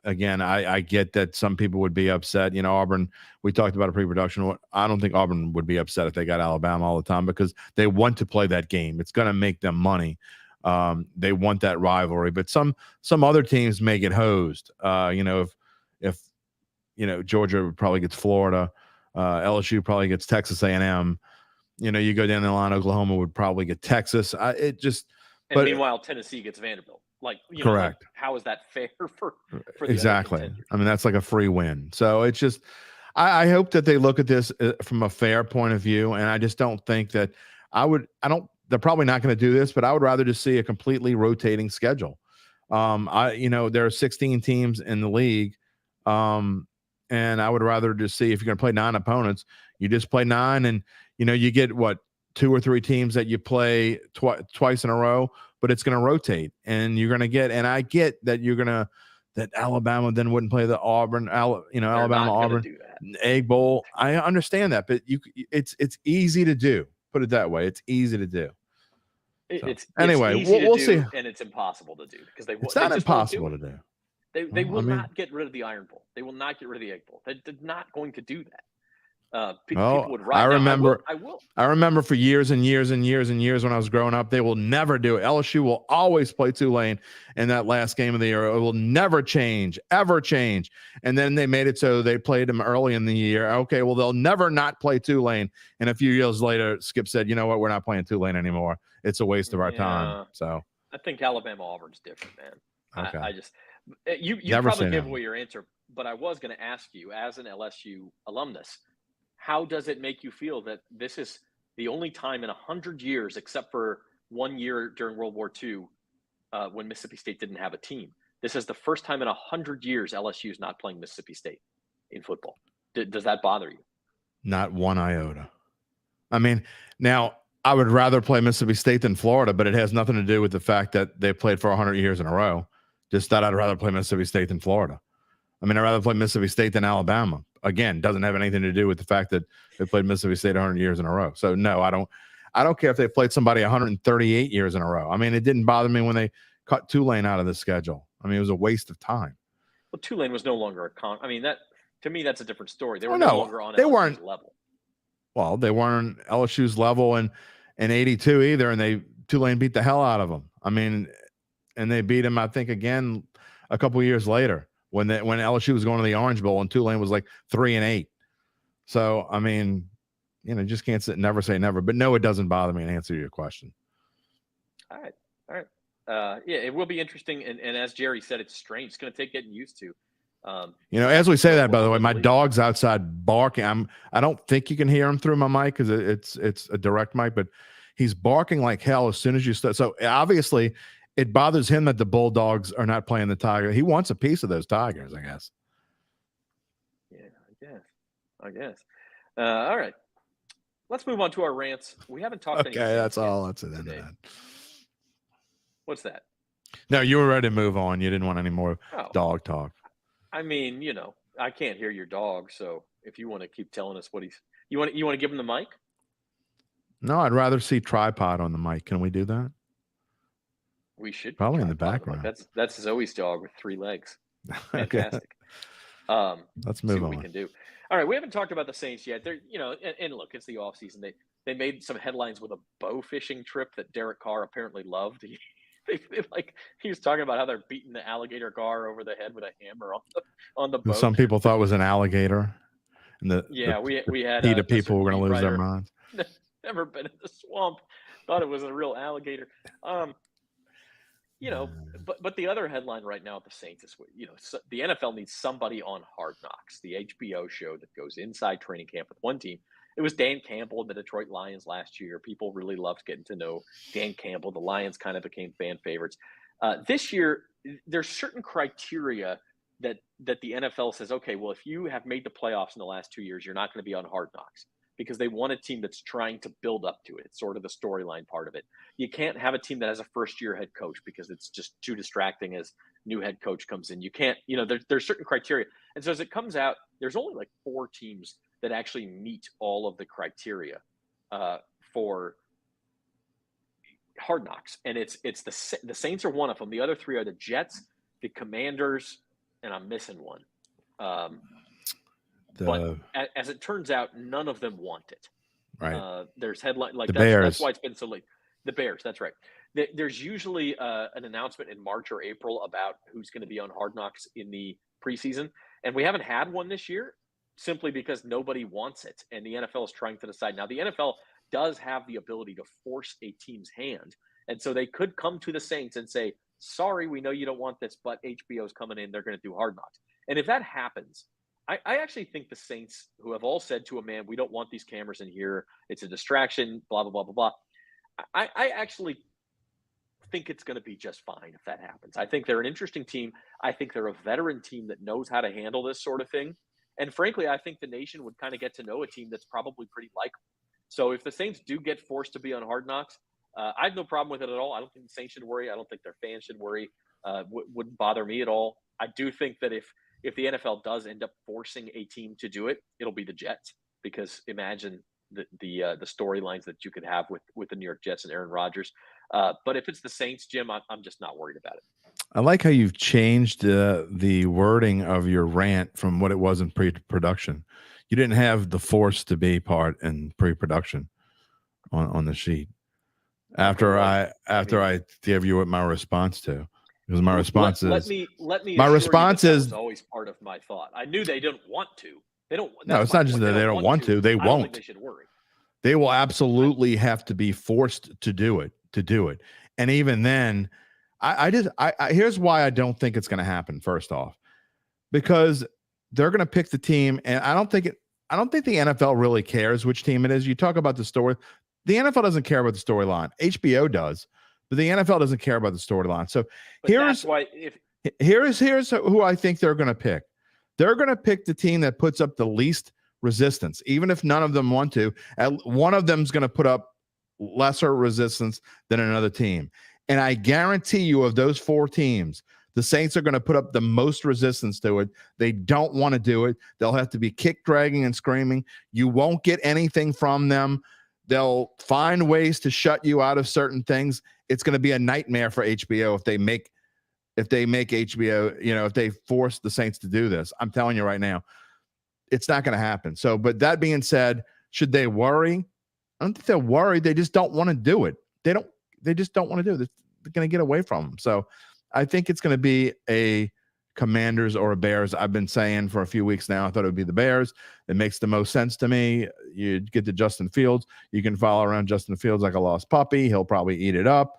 Again, I get that some people would be upset. Auburn, we talked about a pre-production. I don't think Auburn would be upset if they got Alabama all the time because they want to play that game. It's going to make them money. They want that rivalry, but some other teams may get hosed. If Georgia probably gets Florida, LSU probably gets Texas A&M. You go down the line, Oklahoma would probably get Texas. And meanwhile, Tennessee gets Vanderbilt. Correct. How is that fair for exactly? The other contenders? I mean, that's like a free win. So it's just, I hope that they look at this from a fair point of view, and I just don't think that they're probably not going to do this, but I would rather just see a completely rotating schedule. There are 16 teams in the league, and I would rather just see, if you're going to play 9 opponents, you just play 9, and you get 2 or 3 teams that you play twice in a row, but it's going to rotate, and you're going to get. And I get that that Alabama then wouldn't play the Auburn, Alabama Auburn Egg Bowl. I understand that, but it's easy to do. Put it that way. It's easy to do. Anyway, we'll see. And it's impossible to do because it's not impossible to do. They will not get rid of the Iron Bowl. They will not get rid of the Egg Bowl. They're not going to do that. People would ride. I remember for years and years and years and years when I was growing up, they will never do it. LSU will always play Tulane in that last game of the year. It will never change, ever change. And then they made it so they played them early in the year. Okay, well, they'll never not play Tulane. And a few years later, Skip said, "You know what? We're not playing Tulane anymore. It's a waste of our time." So I think Alabama Auburn's different, man. Okay. I just you probably gave away your answer, but I was going to ask you, as an LSU alumnus, how does it make you feel that this is the only time in 100 years, except for 1 year during World War II, when Mississippi State didn't have a team? This is the first time in 100 years LSU is not playing Mississippi State in football. Does that bother you? Not one iota. I mean, now I would rather play Mississippi State than Florida, but it has nothing to do with the fact that they played for 100 years in a row. Just that I'd rather play Mississippi State than Florida. I mean, I'd rather play Mississippi State than Alabama. Again, doesn't have anything to do with the fact that they played Mississippi State 100 years in a row. So no, I don't care if they played somebody 138 years in a row. I mean, it didn't bother me when they cut Tulane out of the schedule. I mean, it was a waste of time. Well, Tulane was no longer I mean, that to me, that's a different story. They were no longer on LSU's level. Well, they weren't LSU's level in 82 either, and Tulane beat the hell out of them. I mean, and they beat them, I think, again a couple of years later, when LSU was going to the Orange Bowl and Tulane was like 3-8. So, I mean, just can't never say never. But no, it doesn't bother me to answer your question. All right. Yeah, it will be interesting. And as Jerry said, it's strange. It's going to take getting used to. As we say that, by the way, my dog's outside barking. I don't think you can hear him through my mic because it's a direct mic, but he's barking like hell as soon as you start. So obviously, it bothers him that the Bulldogs are not playing the Tigers. He wants a piece of those Tigers, I guess. Yeah, I guess. All right. Let's move on to our rants. We haven't talked. Okay, that's all. That's it. That. What's that? No, you were ready to move on. You didn't want any more dog talk. I mean, I can't hear your dog, so if you want to keep telling us what you want to give him the mic? No, I'd rather see tripod on the mic. Can we do that? We should probably in the background. That's Zoe's dog with 3 legs. Fantastic. Let's move on. What we can do. All right, we haven't talked about the Saints yet. They're, and look, it's the off season. They made some headlines with a bow fishing trip that Derek Carr apparently loved. He was talking about how they're beating the alligator gar over the head with a hammer on the boat. Some people thought it was an alligator. And we had heat of people were going to lose their minds. Never been in the swamp. Thought it was a real alligator. But the other headline right now at the Saints is, the NFL needs somebody on Hard Knocks, the HBO show that goes inside training camp with one team. It was Dan Campbell of the Detroit Lions last year. People really loved getting to know Dan Campbell. The Lions kind of became fan favorites. This year, there's certain criteria that the NFL says, okay, well, if you have made the playoffs in the last 2 years, you're not going to be on Hard Knocks, because they want a team that's trying to build up to it. It's sort of the storyline part of it. You can't have a team that has a first-year head coach because it's just too distracting as new head coach comes in. You can't, there's certain criteria. And so as it comes out, there's only like 4 teams that actually meet all of the criteria for Hard Knocks. And it's the Saints are one of them. The other 3 are the Jets, the Commanders, and I'm missing one. But as it turns out, none of them want it. Right. There's headline like the Bears. That's why it's been so late. The Bears, that's right. there's usually an announcement in March or April about who's going to be on Hard Knocks in the preseason, and we haven't had one this year simply because nobody wants it, and the NFL is trying to decide. Now, the NFL does have the ability to force a team's hand, and so they could come to the Saints and say, sorry, we know you don't want this, but HBO's coming in, they're going to do Hard Knocks. And if that happens, I actually think the Saints, who have all said to a man, we don't want these cameras in here, it's a distraction, blah, blah, blah, blah, blah. I actually think it's going to be just fine if that happens. I think they're an interesting team. I think they're a veteran team that knows how to handle this sort of thing. And frankly, I think the nation would kind of get to know a team that's probably pretty likable. So if the Saints do get forced to be on Hard Knocks, I have no problem with it at all. I don't think the Saints should worry. I don't think their fans should worry. Wouldn't bother me at all. I do think that if the NFL does end up forcing a team to do it, it'll be the Jets, because imagine the storylines that you could have with the New York Jets and Aaron Rodgers. But if it's the Saints, Jim, I'm just not worried about it. I like how you've changed the wording of your rant from what it was in pre-production. You didn't have the force to be part in pre-production on the sheet. After I gave you what my response to, because my response let me. My response is was always part of my thought. I knew they didn't want to. They don't. No, it's not just that they don't want to. They won't. I don't think they should worry. They will absolutely have to be forced to do it. And even then, here's why I don't think it's going to happen. First off, because they're going to pick the team, and I don't think the NFL really cares which team it is. You talk about the story. The NFL doesn't care about the storyline. HBO does, but the NFL doesn't care about the storyline. So here's who I think they're going to pick. They're going to pick the team that puts up the least resistance, even if none of them want to. One of them's going to put up lesser resistance than another team. And I guarantee you, of those four teams, the Saints are going to put up the most resistance to it. They don't want to do it. They'll have to be kick, dragging, and screaming. You won't get anything from them. They'll find ways to shut you out of certain things. It's going to be a nightmare for HBO if they make HBO, if they force the Saints to do this. I'm telling you right now, it's not going to happen. So, but that being said, should they worry? I don't think they're worried. They just don't want to do it. They just don't want to do it. They're going to get away from them. So I think it's going to be a Commanders or a Bears. I've been saying for a few weeks now, I thought it would be the Bears. It makes the most sense to me. You get to Justin Fields. You can follow around Justin Fields like a lost puppy. He'll probably eat it up.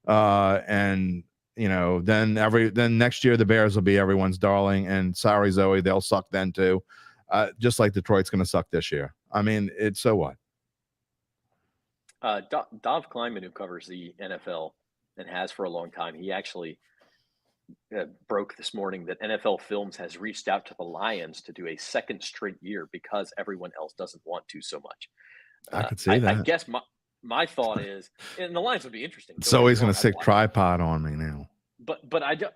Then next year the Bears will be everyone's darling. And sorry, Zoe, they'll suck then too. Just like Detroit's going to suck this year. I mean, it's so what? Dov Kleinman, who covers the NFL and has for a long time, he actually broke this morning that NFL Films has reached out to the Lions to do a second straight year because everyone else doesn't want to so much. I could see that. I guess my thought is, and the Lions would be interesting. So he's going to stick tripod on me now. But I don't.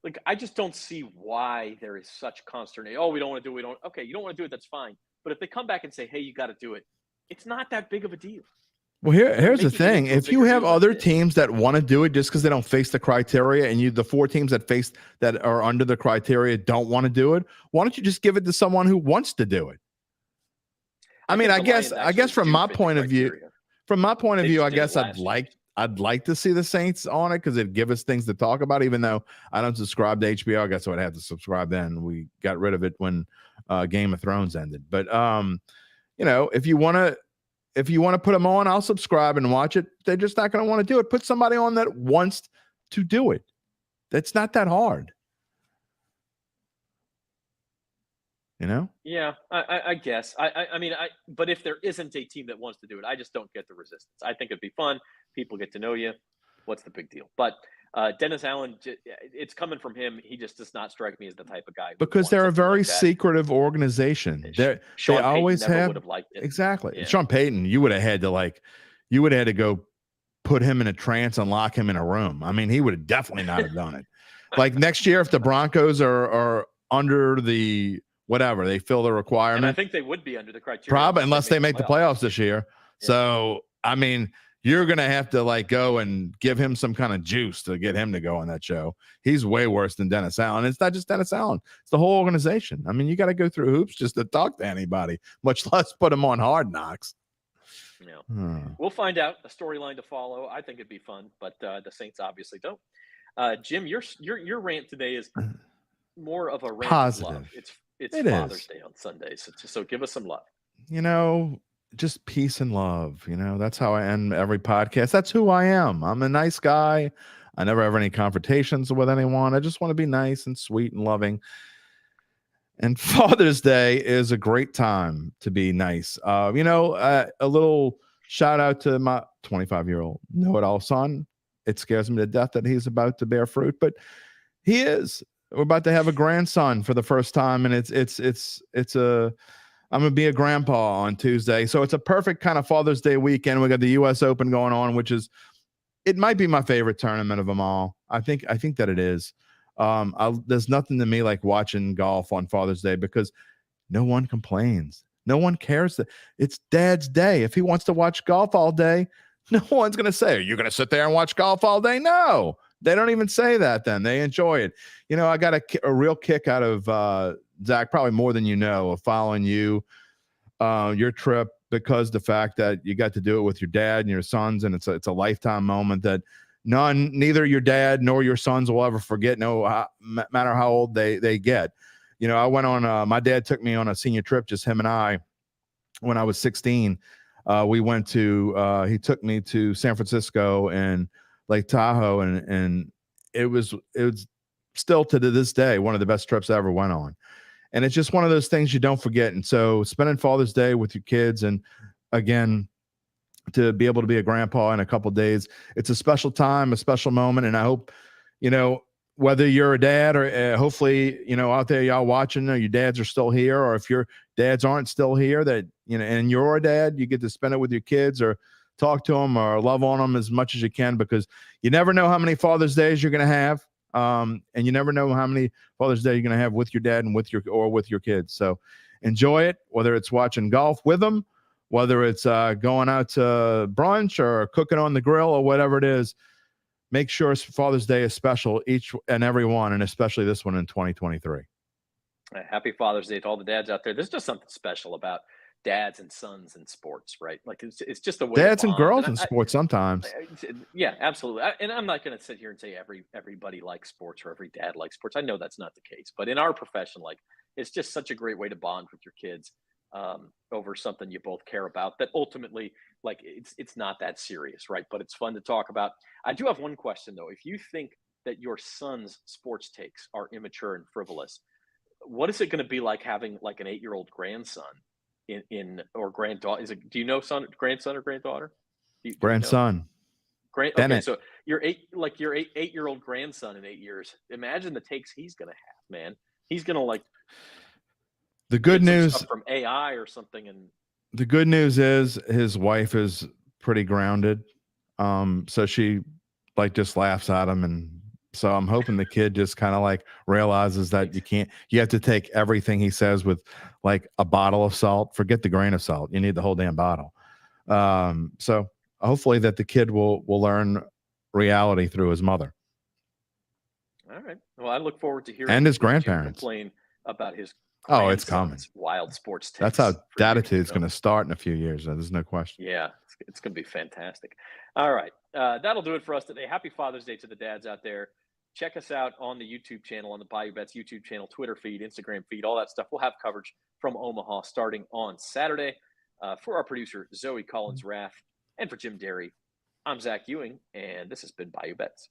Like, I just don't see why there is such consternation. Oh, we don't want to do it. We don't. Okay, you don't want to do it. That's fine. But if they come back and say, hey, you got to do it, it's not that big of a deal. Well, here's the thing. If you have other teams that want to do it just because they don't face the criteria, and the four teams that are under the criteria don't want to do it, why don't you just give it to someone who wants to do it? I guess from my point of view, I guess I'd like to see the Saints on it because it'd give us things to talk about, even though I don't subscribe to HBO. I guess I would have to subscribe then. We got rid of it when Game of Thrones ended. But, if you want to put them on, I'll subscribe and watch it. They're just not going to want to do it. Put somebody on that wants to do it. That's not that hard. Yeah, I guess. But if there isn't a team that wants to do it, I just don't get the resistance. I think it'd be fun. People get to know you. What's the big deal? But Dennis Allen, it's coming from him. He just does not strike me as the type of guy. Because they're a very secretive organization. They always have. Would have liked it. Exactly. Yeah. Sean Payton, you would have had to go put him in a trance and lock him in a room. I mean, he would have definitely not have done it. Like next year, if the Broncos are under the whatever, they fill the requirement. And I think they would be under the criteria. Probably, unless they make the playoffs this year. Yeah. So, I mean, you're going to have to go and give him some kind of juice to get him to go on that show. He's way worse than Dennis Allen. It's not just Dennis Allen. It's the whole organization. I mean, you got to go through hoops just to talk to anybody, much less put him on Hard Knocks. We'll find out. A storyline to follow. I think it'd be fun, but the Saints obviously don't. Jim, your rant today is more of a rant Positive. of love. It's Father's Day on Sunday, so give us some love. Just peace and love. That's how I end every podcast. That's who I am. I'm a nice guy. I never have any confrontations with anyone. I just want to be nice and sweet and loving. And Father's Day is a great time to be nice. A little shout out to my 25-year-old know-it-all son. It scares me to death that he's about to bear fruit, but he is. We're about to have a grandson for the first time, and I'm going to be a grandpa on Tuesday. So it's a perfect kind of Father's Day weekend. We got the U.S. Open going on, it might be my favorite tournament of them all. I think that it is. There's nothing to me like watching golf on Father's Day because no one complains. No one cares that it's Dad's day. If he wants to watch golf all day, no one's going to say, are you going to sit there and watch golf all day? No, they don't even say that then. They enjoy it. I got a real kick out of Zach, probably more than of following you, your trip, because the fact that you got to do it with your dad and your sons, and it's a lifetime moment that neither your dad nor your sons will ever forget, matter how old they get. I went on, my dad took me on a senior trip, just him and I, when I was 16. He took me to San Francisco and Lake Tahoe, and it was still to this day one of the best trips I ever went on. And it's just one of those things you don't forget. And so spending Father's Day with your kids, and again, to be able to be a grandpa in a couple of days, it's a special time, a special moment. And I hope, whether you're a dad or hopefully, out there, y'all watching, your dads are still here, or if your dads aren't still here, that, and you're a dad, you get to spend it with your kids or talk to them or love on them as much as you can, because you never know how many Father's Days you're going to have. And you never know how many Father's Day you're going to have with your dad and with your kids. So enjoy it, whether it's watching golf with them, whether it's going out to brunch or cooking on the grill or whatever it is. Make sure Father's Day is special, each and every one, and especially this one in 2023. Happy Father's Day to all the dads out there. There's just something special about dads and sons in sports, right? Like it's just a way dads and girls in sports sometimes. Yeah, absolutely. And I'm not going to sit here and say everybody likes sports or every dad likes sports. I know that's not the case, but in our profession, it's just such a great way to bond with your kids over something you both care about, that ultimately, it's not that serious, right? But it's fun to talk about. I do have one question though. If you think that your son's sports takes are immature and frivolous, what is it going to be like having an 8-year-old grandson or granddaughter? Do you know grandson or granddaughter? Grandson. Okay, so your 8-year-old grandson in 8 years. Imagine the takes he's going to have, man. He's going to the good news from AI or something. And the good news is his wife is pretty grounded. So she just laughs at him. And so I'm hoping the kid just kind of realizes that you have to take everything he says with a bottle of salt. Forget the grain of salt. You need the whole damn bottle. So hopefully that the kid will learn reality through his mother. All right. Well, I look forward to hearing and his grandparents complain about his it's coming. Wild sports takes. That's how Datitude's going to start in a few years. There's no question. Yeah, it's going to be fantastic. All right. That'll do it for us today. Happy Father's Day to the dads out there. Check us out on the YouTube channel, on the Bayou Bets YouTube channel, Twitter feed, Instagram feed, all that stuff. We'll have coverage from Omaha starting on Saturday. For our producer, Zoe Collins-Rath, and for Jim Derry, I'm Zach Ewing, and this has been Bayou Bets.